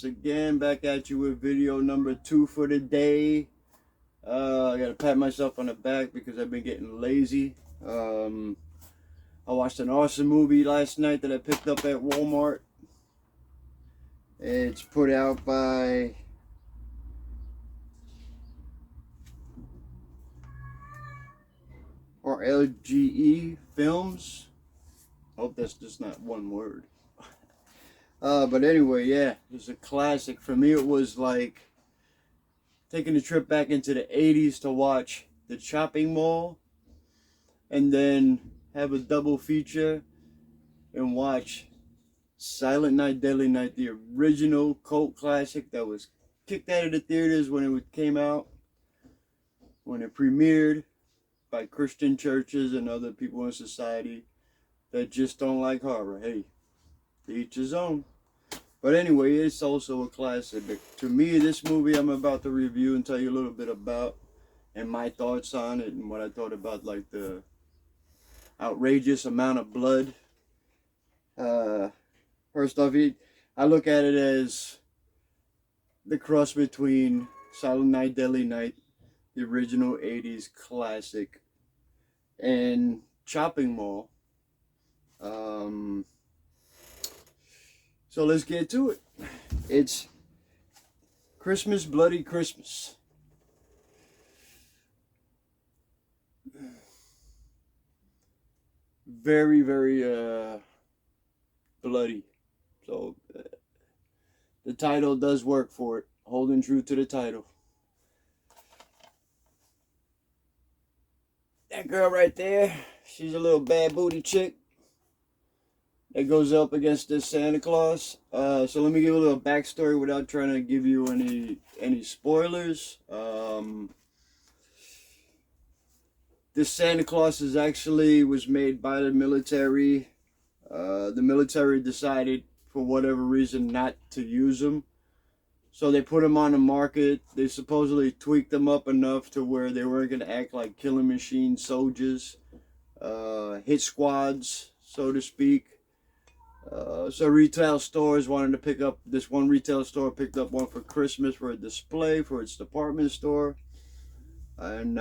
once again, back at you with video number 2 for the day. I gotta pat myself on the back because I've been getting lazy. I watched an awesome movie last night that I picked up at Walmart. It's put out by RLGE Films. Hope that's just not one word. But anyway, yeah, it's a classic. For me, it was like taking a trip back into the 80s to watch The Chopping Mall and then have a double feature and watch Silent Night, Deadly Night, the original cult classic that was kicked out of the theaters when it came out, when it premiered by Christian churches and other people in society that just don't like horror. Hey, to each his own. But anyway, it's also a classic. To me, this movie I'm about to review and tell you a little bit about and my thoughts on it and what I thought about, like, the outrageous amount of blood. First off, I look at it as the cross between Silent Night, Deadly Night, the original 80s classic, and Chopping Mall. So let's get to it. It's Christmas, Bloody Christmas. Very, very bloody. So the title does work for it. Holding true to the title. That girl right there, she's a little bad booty chick that goes up against this Santa Claus. So let me give a little backstory without trying to give you any spoilers. This Santa Claus was made by the military. The military decided for whatever reason not to use him. So they put him on the market. They supposedly tweaked them up enough to where they weren't going to act like killing machine soldiers, hit squads, so to speak. So retail stores wanted to pick up, this one retail store picked up one for Christmas for a display for its department store. And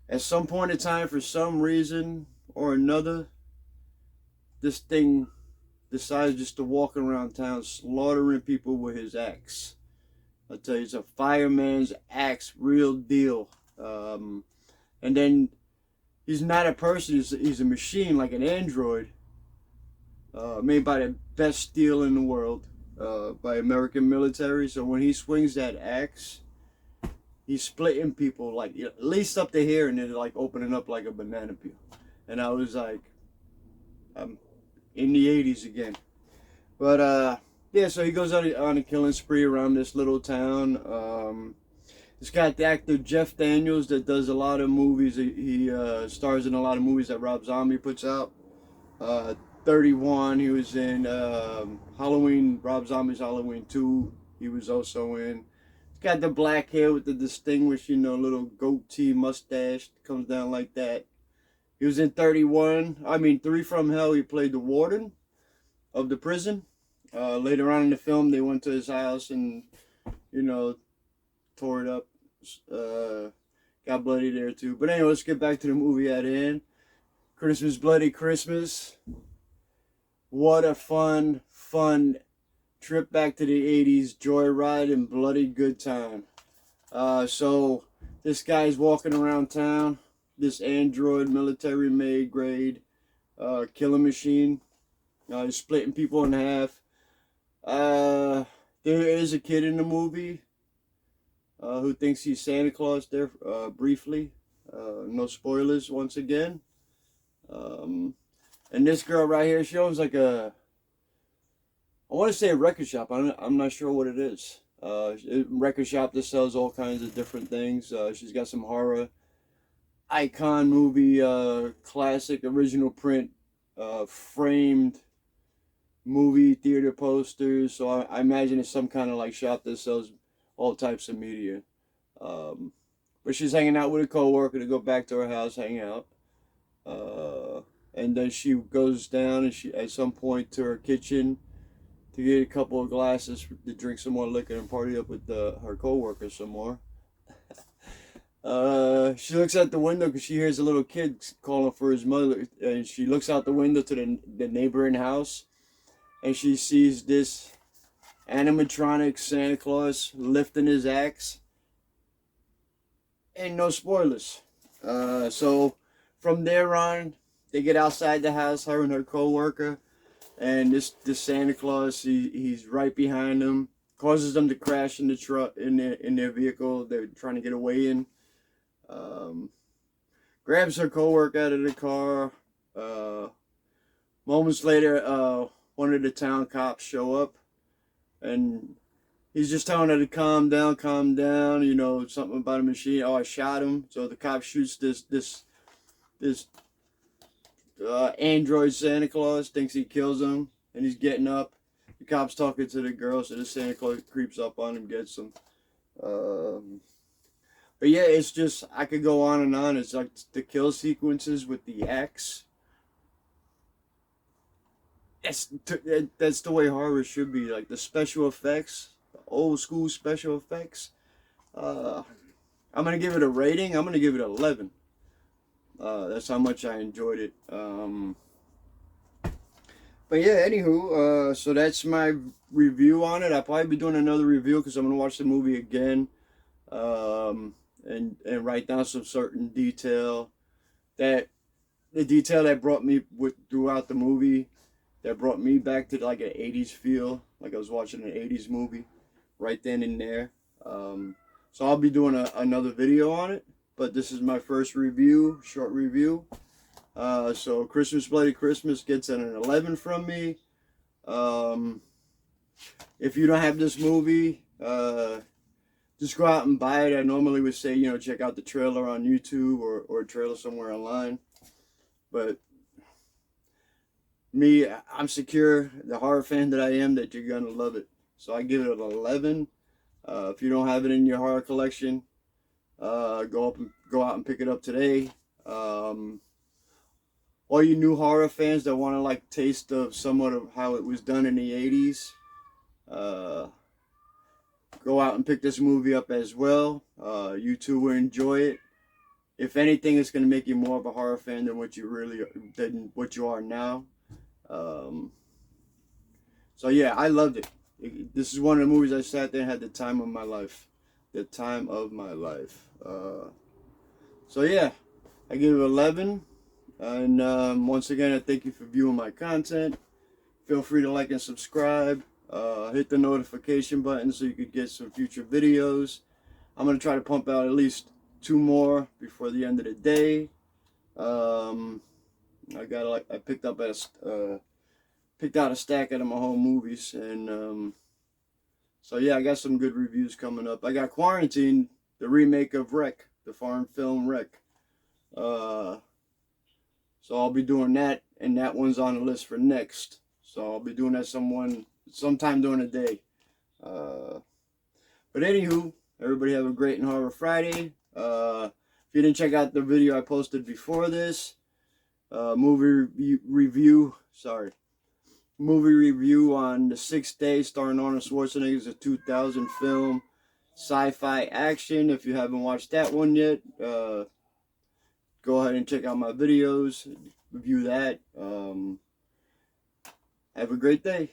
at some point in time, for some reason or another, this thing decides just to walk around town slaughtering people with his axe. I tell you, it's a fireman's axe, real deal. And then he's not a person, he's a machine, like an android, made by the best steel in the world, by American military. So when he swings that axe, he's splitting people like at least up to here, and then like opening up like a banana peel. And I was like, I'm in the 80s again. But yeah, so he goes on a killing spree around this little town. It's got the actor Jeff Daniels that does a lot of movies. He stars in a lot of movies that Rob Zombie puts out. 31, he was in Halloween, Rob Zombie's Halloween 2. He was also in. He's got the black hair with the distinguished, little goatee mustache that comes down like that. He was in 3 from Hell. He played the warden of the prison. Later on in the film, they went to his house and, tore it up. Got bloody there too. But anyway, let's get back to the movie at hand. Christmas, Bloody Christmas. What a fun trip back to the 80s. Joyride and bloody good time. So this guy's walking around town. This android, military-made grade killing machine. He's splitting people in half. There is a kid in the movie who thinks he's Santa Claus there briefly. No spoilers once again. And this girl right here, she owns like I want to say a record shop. I'm not sure what it is. A record shop that sells all kinds of different things. She's got some horror icon movie, classic original print, framed movie theater posters. So I imagine it's some kind of like shop that sells all types of media. But she's hanging out with a coworker to go back to her house, hang out. And then she goes down and at some point to her kitchen to get a couple of glasses to drink some more liquor and party up with her co-workers some more. She looks out the window because she hears a little kid calling for his mother, and she looks out the window to the neighboring house, and she sees this animatronic Santa Claus lifting his axe. And no spoilers. So from there on, they get outside the house, her and her co-worker, and this Santa Claus, he's right behind them, causes them to crash in the truck in their vehicle they're trying to get away in. Grabs her co-worker out of the car. Moments later, one of the town cops show up, and he's just telling her to calm down. You know, something about a machine. Oh, I shot him. So the cop shoots this android Santa Claus. Thinks he kills him, and he's getting up. The cop's talking to the girl, so the Santa Claus creeps up on him, gets him. But yeah, it's just, I could go on and on. It's like the kill sequences with the axe. That's the way horror should be. Like the special effects, the old school special effects. I'm gonna give it a rating. I'm gonna give it 11. That's how much I enjoyed it. But yeah, anywho, so that's my review on it. I'll probably be doing another review because I'm gonna watch the movie again, and write down some certain detail that brought me throughout the movie, that brought me back to like an 80s feel, like I was watching an 80s movie right then and there. So I'll be doing another video on it, but this is my first review, short review. So Christmas Bloody Christmas gets an 11 from me. If you don't have this movie, just go out and buy it. I normally would say, you know, check out the trailer on YouTube or a trailer somewhere online. But me, I'm secure, the horror fan that I am, that you're going to love it. So I give it an 11. If you don't have it in your horror collection, go out and pick it up today. All you new horror fans that want to like taste of somewhat of how it was done in the 80s, go out and pick this movie up as well. You too will enjoy it. If anything, it's going to make you more of a horror fan than what you are now. So yeah, I loved it. This is one of the movies I sat there and had the time of my life. The time of my life. So yeah, I give it 11. And once again, I thank you for viewing my content. Feel free to like and subscribe. Hit the notification button so you could get some future videos. I'm going to try to pump out at least 2 more before the end of the day. I picked out a stack out of my home movies, and so yeah, I got some good reviews coming up. I got Quarantine, the remake of Wreck, the foreign film Wreck. So I'll be doing that, and that one's on the list for next. So I'll be doing that sometime during the day. But anywho, everybody have a great and horror Friday. If you didn't check out the video I posted before this, movie review on The Sixth Day starring Arnold Schwarzenegger. Is a 2000 film, sci-fi action. If you haven't watched that one yet, go ahead and check out my videos, review that. Have a great day.